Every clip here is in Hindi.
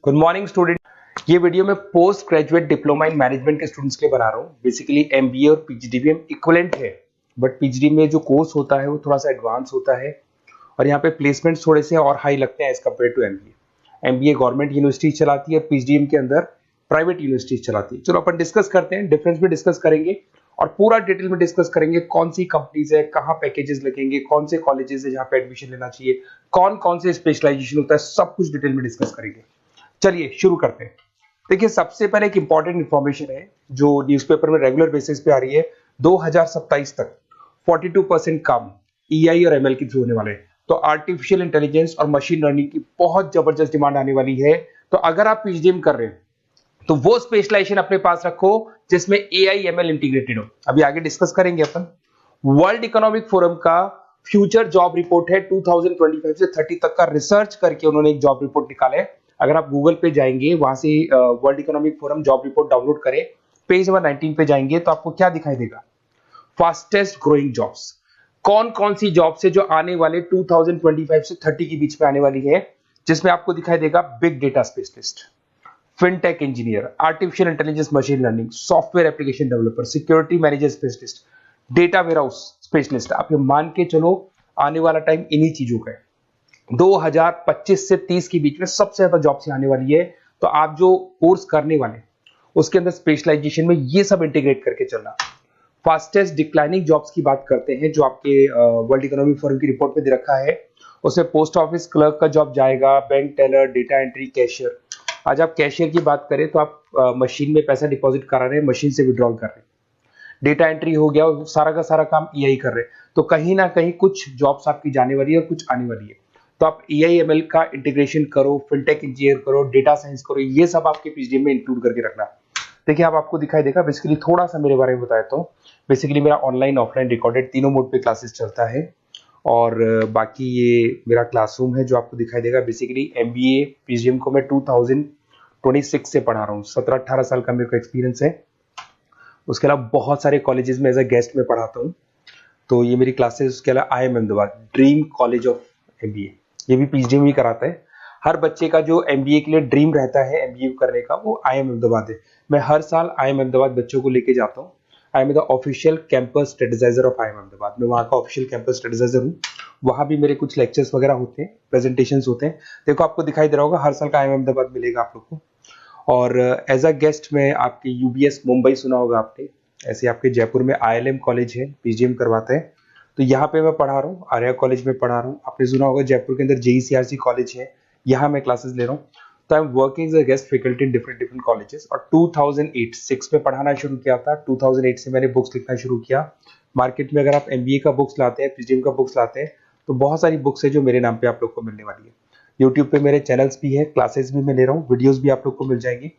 Good morning student. ये वीडियो मैं post graduate diploma in management के स्टूडेंट्स के लिए बना रहा हूँ। बेसिकली एमबीए और पीजीडीबीएम इक्विवेलेंट है, बट पीजीडी में जो कोर्स होता है वो थोड़ा सा एडवांस होता है और यहाँ पे प्लेसमेंट्स थोड़े से और हाई लगते हैं as compared to MBA. MBA government university चलाती है, पीजीडीएम के अंदर प्राइवेट यूनिवर्सिटी चलाती है। चलो अपन डिस्कस करते हैं, डिफरेंस भी डिस्कस करेंगे और पूरा डिटेल में डिस्कस करेंगे कौन सी कंपनीज है, कहाँ पैकेजेस लगेंगे, कौन से कॉलेजेस है जहाँ पे एडमिशन लेना चाहिए, कौन कौन से स्पेशलाइजेशन होता है, सब कुछ डिटेल में डिस्कस करेंगे। चलिए शुरू करते हैं। देखिए सबसे पहले एक इंपॉर्टेंट इंफॉर्मेशन है जो न्यूज़पेपर में रेगुलर बेसिस पे आ रही है। 2027 तक 42% काम ईआई और एमएल के थ्रू होने वाले हैं। तो आर्टिफिशियल इंटेलिजेंस और मशीन लर्निंग की बहुत जबरदस्त डिमांड आने वाली है। तो अगर आप पीजीडीएम कर रहे हैं तो वो स्पेशलाइजेशन अपने पास रखो जिसमें एआई एमएल इंटीग्रेटेड हो। अभी आगे डिस्कस करेंगे अपन। वर्ल्ड इकोनॉमिक फोरम का फ्यूचर जॉब रिपोर्ट है 2025 से 30 तक का रिसर्च करके उन्होंने एक जॉब रिपोर्ट निकाला है। अगर आप गूगल पे जाएंगे वहां से world economic forum job report download करें, पेज नंबर 19 पे जाएंगे तो आपको क्या दिखाई देगा, फास्टेस्ट ग्रोइंग जॉब्स। कौन कौन सी जॉब्स है जो आने वाले 2025 से 30 के बीच में आने वाली है, जिसमें आपको दिखाई देगा big data specialist, fintech engineer, artificial intelligence machine learning, software application developer, security manager specialist, data warehouse specialist. आप ये मान के चलो आने वाला टाइम इन्हीं चीजों का है। 2025 से 30 के बीच में सबसे ज्यादा जॉब्स आने वाली है। तो आप जो कोर्स करने वाले उसके अंदर स्पेशलाइजेशन में ये सब इंटीग्रेट करके चलना। फास्टेस्ट डिक्लाइनिंग जॉब्स की बात करते हैं जो आपके वर्ल्ड इकोनॉमिक फोरम की रिपोर्ट में दे रखा है। उसमें पोस्ट ऑफिस क्लर्क का जॉब जाएगा, bank teller, data entry, cashier. आज आप कैशियर की बात करें तो आप मशीन में पैसा डिपॉजिट करा रहे हैं, मशीन से विड्रॉल कर रहे हैं। डेटा एंट्री हो गया, सारा का सारा काम ईआई कर रहे हैं। तो कहीं ना कहीं कुछ जॉब्स आपकी जाने वाली है और कुछ आने वाली है। तो आप एआई एमएल का इंटीग्रेशन करो, फिनटेक इंजीनियर करो, डेटा साइंस करो, ये सब आपके पीजीडीएम में इंक्लूड करके रखना। देखिए अब आपको दिखाई देगा। बेसिकली थोड़ा सा मेरे बारे में बताया तो बेसिकली मेरा ऑनलाइन ऑफलाइन रिकॉर्डेड तीनों मोड पे क्लासेस चलता है और बाकी ये मेरा क्लासरूम है जो आपको दिखाई देगा। बेसिकली एमबीए पीजीडीएम को मैं 2026 से पढ़ा रहा हूँ। 17-18 साल का मेरे को एक्सपीरियंस है। उसके अलावा बहुत सारे कॉलेजेस में एज अ गेस्ट में पढ़ाता हूँ। तो ये मेरी क्लासेस, उसके अलावा IIM Ahmedabad dream college of MBA, ये भी पीजीडीएम ही कराता है। हर बच्चे का जो एमबीए के लिए ड्रीम रहता है एमबीए करने का, वो IIM अहमदाबाद है। मैं हर साल IIM अहमदाबाद बच्चों को लेके जाता हूँ। I am the official campus strategizer of IIM Ahmedabad. मैं वहाँ का ऑफिशियल कैंपस स्ट्रेटेजाइजर हूँ। वहाँ भी मेरे कुछ लेक्चर्स वगैरह होते हैं, प्रेजेंटेशंस होते हैं। देखो आपको दिखाई दे रहा होगा, हर साल का IIM अहमदाबाद मिलेगा आप लोग को। और एज अ गेस्ट में आपके यूबीएस मुंबई सुना होगा आपने, ऐसे आपके जयपुर में ILM कॉलेज है, पीजीडीएम करवाते हैं। तो यहाँ पे मैं पढ़ा रहा हूँ, आर्या कॉलेज में पढ़ा रहा हूँ। आपने सुना होगा जयपुर के अंदर JECRC कॉलेज है, यहाँ मैं क्लासेस ले रहा हूँ। तो I am working as a guest faculty in different different colleges. और 2006 में पढ़ाना शुरू किया था। 2008 से मैंने बुक्स लिखना शुरू किया। मार्केट में अगर आप एमबीए का बुक्स लाते हैं, पीजीडीएम का बुक्स लाते हैं, तो बहुत सारी बुक्स है जो मेरे नाम पे आप लोग को मिलने वाली है। यूट्यूब पे मेरे चैनल्स भी है, क्लासेस भी मैं ले रहा हूँ, वीडियोज भी आप लोग को मिल जाएंगी।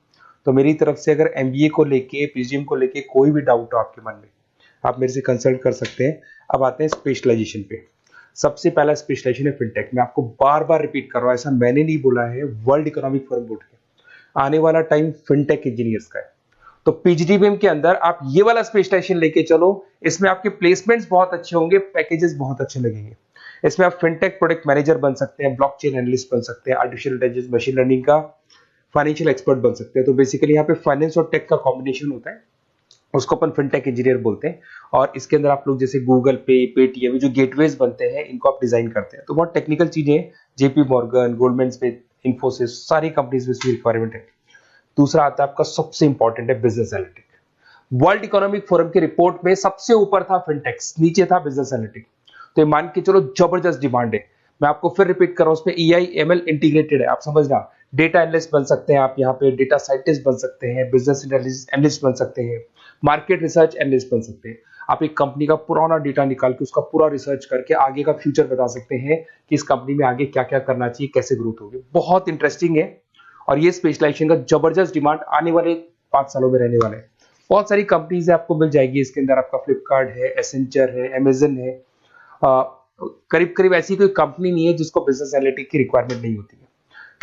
तो मेरी तरफ से अगर एमबीए को लेके, पीजीडीएम को लेके कोई भी डाउट हो आपके मन में, आप मेरे से कंसल्ट कर सकते हैं। अब आते हैं स्पेशलाइजेशन पे। सबसे पहला स्पेशलाइजेशन है फिनटेक। मैं आपको बार बार रिपीट कर रहा हूँ, ऐसा मैंने नहीं बोला है, वर्ल्ड इकोनॉमिक फोरम बोर्ड के आने वाला टाइम फिनटेक इंजीनियर्स का है। तो पीजीडीबीएम के अंदर आप ये वाला स्पेशलाइजेशन लेके चलो, इसमें आपके प्लेसमेंट्स बहुत अच्छे होंगे, पैकेजेस बहुत अच्छे लगेंगे। इसमें आप फिनटेक प्रोडक्ट मैनेजर बन सकते हैं, ब्लॉकचेन एनालिस्ट बन सकते हैं, आर्टिफिशियल इंटेलिजेंस मशीन लर्निंग का फाइनेंशियल एक्सपर्ट बन सकते हैं। तो बेसिकली यहाँ पे फाइनेंस और टेक का कॉम्बिनेशन होता है, उसको अपन फिनटेक इंजीनियर बोलते हैं। और इसके अंदर आप लोग जैसे गूगल पे, पेटीएम, जो गेटवेज बनते हैं, इनको आप डिजाइन करते हैं। तो बहुत टेक्निकल चीजें हैं। JP Morgan, Goldman Smith, Infosys, सारी कंपनीज में इसकी रिक्वायरमेंट है। दूसरा आता है आपका सबसे इंपॉर्टेंट है business analytic. World economic forum की रिपोर्ट में सबसे ऊपर था फिनटेक्स, नीचे था बिजनेस एनालिटिक। तो ये मान के चलो जबरदस्त डिमांड है। मैं आपको फिर रिपीट कर रहा हूं, उसमें EI ML इंटीग्रेटेड है। आप समझना, डेटा एनालिस्ट बन सकते हैं आप, यहाँ पे डेटा साइंटिस्ट बन सकते हैं, बिजनेस एनालिस्ट बन सकते हैं, मार्केट रिसर्च एनालिस्ट बन सकते हैं। आप एक कंपनी का पुराना डेटा निकाल के उसका पूरा रिसर्च करके आगे का फ्यूचर बता सकते हैं कि इस कंपनी में आगे क्या क्या करना चाहिए, कैसे ग्रोथ होगी। बहुत इंटरेस्टिंग है और ये स्पेशलाइजेशन का जबरदस्त डिमांड आने वाले 5 सालों में रहने वाले हैं। बहुत सारी कंपनीज है आपको मिल जाएगी इसके अंदर। आपका फ्लिपकार्ट है, एसेंचर है, अमेजन है। करीब करीब ऐसी कोई कंपनी नहीं है जिसको बिजनेस एनालिटिक की रिक्वायरमेंट नहीं होती है।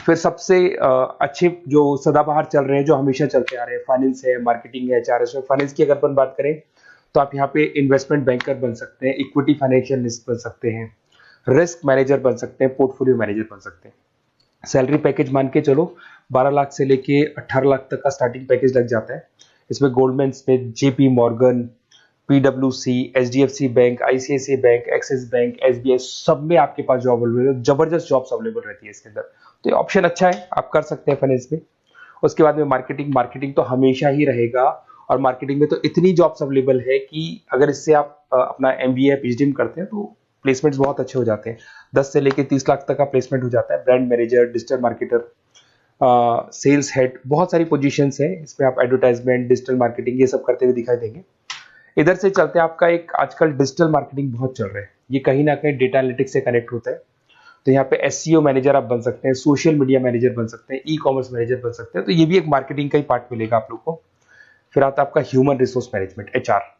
फिर सबसे अच्छे जो सदाबहार चल रहे हैं, जो हमेशा चलते आ रहे हैं, फाइनेंस है, मार्केटिंग है, HRS है। फाइनेंस की अगर अपन बात करें तो आप यहाँ पे इन्वेस्टमेंट बैंकर बन सकते हैं, इक्विटी फाइनेंशियल बन सकते हैं, रिस्क मैनेजर बन सकते हैं, पोर्टफोलियो मैनेजर बन सकते हैं। सैलरी पैकेज मान के चलो 12 लाख से लेके 18 लाख तक का स्टार्टिंग पैकेज लग जाता है। इसमें गोल्डमैन स्मिथ, जेपी मॉर्गन, पीडब्ल्यूसी, HDFC bank, ICICI bank, Axis bank, SBI, सब में आपके पास जॉब अवेलेबल है। जबरदस्त जॉब्स अवेलेबल रहती है इसके अंदर, तो ये ऑप्शन अच्छा है, आप कर सकते हैं फाइनेंस में। उसके बाद में मार्केटिंग, मार्केटिंग तो हमेशा ही रहेगा, और मार्केटिंग में तो इतनी जॉब्स अवेलेबल है कि अगर इससे आप अपना एमबीए या पीएचडी करते हैं तो प्लेसमेंट्स बहुत अच्छे हो जाते हैं। 10 से लेके 30 लाख तक का प्लेसमेंट हो जाता है। Brand manager, digital marketer, sales head, बहुत सारी पोजीशंस है इसमें। आप एडवर्टाइजमेंट, डिजिटल मार्केटिंग ये सब करते हुए दिखाई देंगे। इधर से चलते हैं, आपका एक आजकल डिजिटल मार्केटिंग बहुत चल रहा है, ये कहीं ना कहीं डेटा एनालिटिक्स से कनेक्ट होता है। तो यहाँ पे एसईओ मैनेजर आप बन सकते हैं, सोशल मीडिया मैनेजर बन सकते हैं, ई कॉमर्स मैनेजर बन सकते हैं, तो ये भी एक मार्केटिंग का ही पार्ट मिलेगा आप लोग को। फिर आता है आपका human resource management, HR.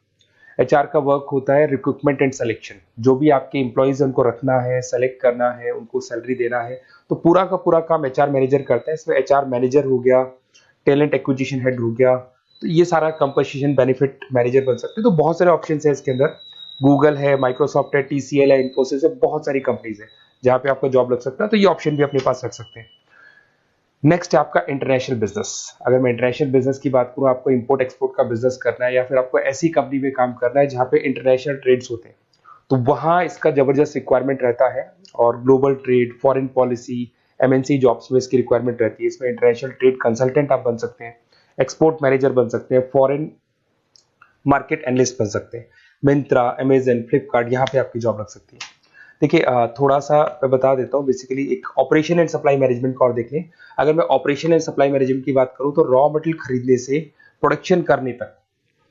HR का वर्क होता है रिक्रूटमेंट एंड सिलेक्शन। जो भी आपके एम्प्लॉयज उनको रखना है, सेलेक्ट करना है, उनको सैलरी देना है, तो पूरा का पूरा काम एचआर मैनेजर करता है। इसमें एचआर मैनेजर हो गया, टैलेंट एक्विजिशन हेड हो गया, तो ये सारा कंपोजिशन बेनिफिट मैनेजर बन सकते हैं। तो बहुत सारे ऑप्शन है इसके अंदर। गूगल है, माइक्रोसॉफ्ट है, टीसीएल है, इन्फोसिस है, बहुत सारी कंपनीज है जहां पे आपको जॉब लग सकता है, तो ये ऑप्शन भी अपने पास रख सकते हैं। नेक्स्ट है आपका इंटरनेशनल बिजनेस। अगर मैं इंटरनेशनल बिजनेस की बात करूं, आपको इंपोर्ट एक्सपोर्ट का बिजनेस करना है या फिर आपको ऐसी कंपनी में काम करना है जहां पे इंटरनेशनल ट्रेड्स होते हैं, तो वहां इसका जबरदस्त रिक्वायरमेंट रहता है। और global trade, foreign policy, MNC jobs में इसकी रिक्वायरमेंट रहती है। इसमें इंटरनेशनल ट्रेड कंसल्टेंट आप बन सकते हैं, एक्सपोर्ट मैनेजर बन सकते हैं, फॉरेन मार्केट एनालिस्ट बन सकते हैं। मिंत्रा, अमेजन, फ्लिपकार्ट, यहाँ पे आपकी जॉब लग सकती है। देखिए थोड़ा सा मैं बता देता हूँ। बेसिकली एक ऑपरेशन एंड सप्लाई मैनेजमेंट का और देख लें। अगर मैं ऑपरेशन एंड सप्लाई मैनेजमेंट की बात करूँ, तो रॉ मटेरियल खरीदने से प्रोडक्शन करने तक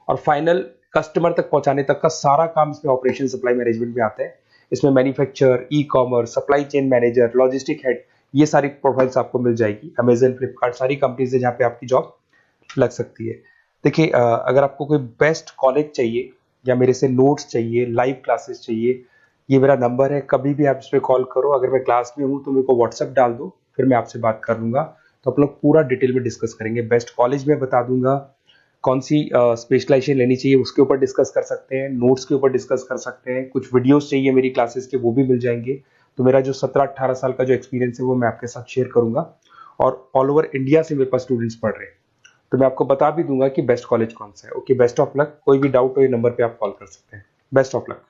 और फाइनल कस्टमर तक पहुंचाने तक का सारा काम इसमें ऑपरेशन सप्लाई मैनेजमेंट में आता है। इसमें manufacture, e commerce, supply chain manager, logistic head, ये सारी प्रोफाइल्स आपको मिल जाएगी। अमेजन, फ्लिपकार्ट, सारी कंपनीज है जहाँ पे आपकी जॉब लग सकती है। देखिए अगर आपको कोई बेस्ट कॉलेज चाहिए या मेरे से नोट्स चाहिए, लाइव क्लासेस चाहिए, ये मेरा नंबर है, कभी भी आप इस पर कॉल करो। अगर मैं क्लास में हूँ तो मेरे को व्हाट्सएप डाल दो, फिर मैं आपसे बात कर लूंगा। तो आप लोग पूरा डिटेल में डिस्कस करेंगे। बेस्ट कॉलेज में बता दूंगा, कौन सी स्पेशलाइजेशन लेनी चाहिए उसके ऊपर डिस्कस कर सकते हैं, नोट्स के ऊपर डिस्कस कर सकते हैं। कुछ वीडियोस चाहिए मेरी क्लासेस के, वो भी मिल जाएंगे। तो मेरा जो 17-18 साल का जो एक्सपीरियंस है वो मैं आपके साथ शेयर करूंगा। और ऑल ओवर इंडिया से मेरे पास स्टूडेंट्स पढ़ रहे हैं, तो मैं आपको बता भी दूंगा कि बेस्ट कॉलेज कौन सा है। Okay, best of luck. कोई भी डाउट हो ये नंबर पे आप कॉल कर सकते हैं। Best of luck.